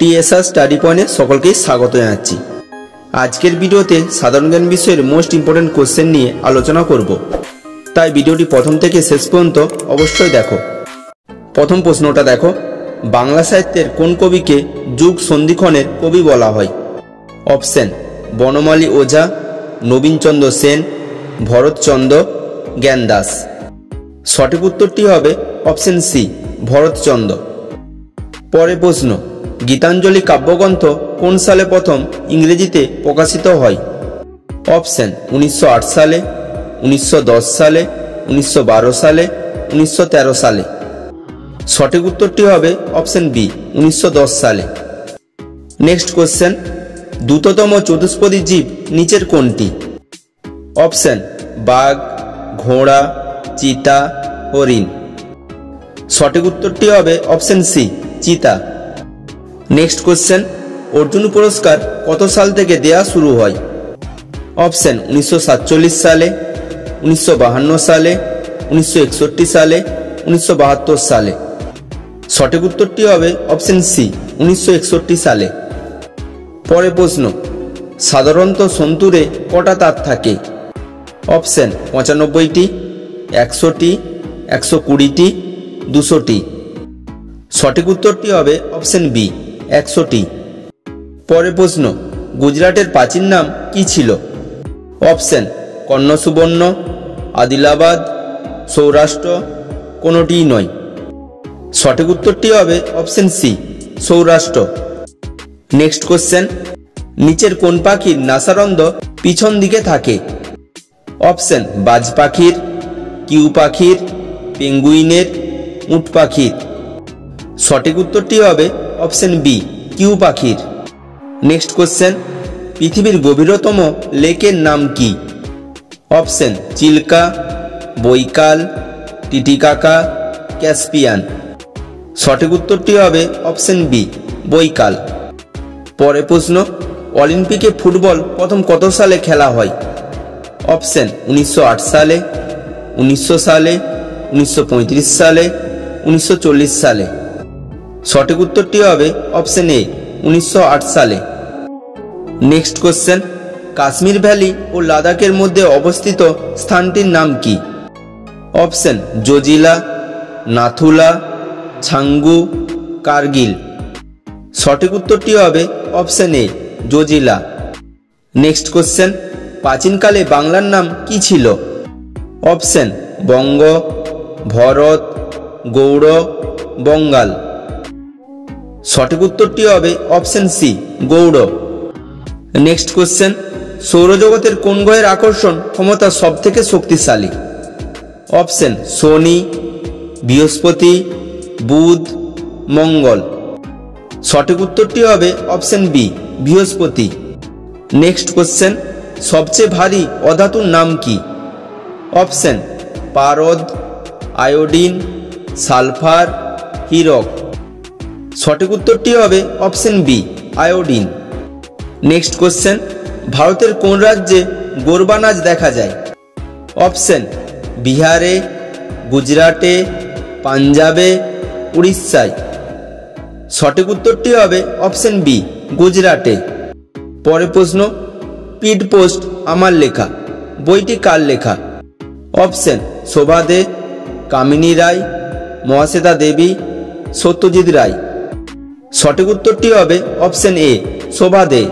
TSR study পয়েন্টে সকলকেই স্বাগত জানাচ্ছি। আজকের ভিডিওতে সাধারণ জ্ঞান বিষয়ের মোস্ট ইম্পর্টেন্ট কোশ্চেন নিয়ে আলোচনা করব, তাই ভিডিওটি প্রথম থেকে শেষ পর্যন্ত অবশ্যই দেখো। প্রথম প্রশ্নটা দেখো, বাংলা সাহিত্যের কোন কবিকে যুগ সন্ধিক্ষণের কবি বলা হয়? অপশন বনমালী ওঝা, নবীনচন্দ্র সেন, ভরতচন্দ্র, জ্ঞানদাস। সঠিক উত্তরটি হবে অপশন সি, ভরতচন্দ্র। পরের প্রশ্ন, গীতাঞ্জলি কাব্যগ্রন্থ কোন সালে প্রথম ইংরেজিতে প্রকাশিত হয়? অপশন 1908 সালে, 1910 সালে, 1912 সালে, 1913 সালে। সঠিক উত্তরটি হবে অপশন বি, 1910 সালে। নেক্সট কোশ্চেন, দ্রুততম চতুষ্পদী জীব নিচের কোনটি? অপশন বাঘ, ঘোড়া, চিতা, হরিণ। সঠিক উত্তরটি হবে অপশন সি, চিতা। নেক্সট কোশ্চেন, অর্জুন পুরস্কার কত সাল থেকে দেয়া শুরু হয়? অপশন 1947 সালে, 1952 সালে, 1961 সালে, 1972 সালে। সঠিক উত্তরটি হবে অপশন সি, 1961 সালে। পরের প্রশ্ন, সাধারণত সন্তুরে কটা তার থাকে? অপশন 95টি, 100টি, 120টি, 200টি। সঠিক উত্তরটি হবে অপশন বি, 100টি। পরের প্রশ্ন, গুজরাটের প্রাচীন নাম কি ছিল? অপশন কর্ণ সুবর্ণ, আদিলাবাদ, সৌরাষ্ট্র, কোনোটিই নয়। সঠিক উত্তরটি হবে option C, Saurashtra. Next question, নিচের কোন পাখির নাসারন্ধ্র পিছন দিকে থাকে? অপশন বাজ পাখির, কিউ পাখির, পেঙ্গুইনের, উট পাখির। সঠিক উত্তরটি হবে অপশন বি, কিউ পাখির। নেক্সট কোশ্চেন, পৃথিবীর গভীরতম লেকের নাম কি? অপশন চিল্কা, বৈকাল, টিটিকাকা, ক্যাসপিয়ান। সঠিক উত্তরটি হবে অপশন বি, বৈকাল। পরের প্রশ্ন, অলিম্পিকে ফুটবল প্রথম কত সালে খেলা হয়? অপশন 1908 সালে, 1900 সালে, 1935 সালে, 1940 সালে। সঠিক উত্তরটি হবে অপশন এ, 1908 সালে। নেক্সট কোশ্চেন, কাশ্মীর ভ্যালি ও লাদাখের মধ্যে অবস্থিত স্থানটির নাম কি? অপশন জোজিলা, নাথুলা, ছাঙ্গু, কার্গিল। সঠিক উত্তরটি হবে option A, Zojila. Next question, প্রাচীনকালে বাংলার নাম কি ছিল? অপশন বঙ্গ, ভরত, গৌড়, বঙ্গাল। সঠিক উত্তরটি হবে option C, Gaur. Next question, সৌরজগতের কোন গ্রহের আকর্ষণ ক্ষমতা সব থেকে শক্তিশালী? অপশন শনি, বৃহস্পতি, বুধ, মঙ্গল। সঠিক উত্তরটি হবে অপশন বি, বৃহস্পতি। নেক্সট কোশ্চেন, সবচেয়ে ভারী অধাতুর নাম কি? অপশন পারদ, আয়োডিন, সালফার, হীরক। সঠিক উত্তরটি হবে option B, iodine. Next question, ভারতের কোন রাজ্যে গরবা নাচ দেখা যায়? অপশন বিহারে, গুজরাটে, পাঞ্জাবে, উড়িষ্যায়। সঠিক উত্তরটি হবে অপশন বি, গুজরাটে। পরের প্রশ্ন, স্পিড পোস্ট আমার লেখা বইটি কার লেখা? অপশন শোভা দে, কামিনী রায়, মহাশ্বেতা দেবী, সত্যজিৎ রায়। সঠিক উত্তরটি হবে অপশন এ, শোভা দে।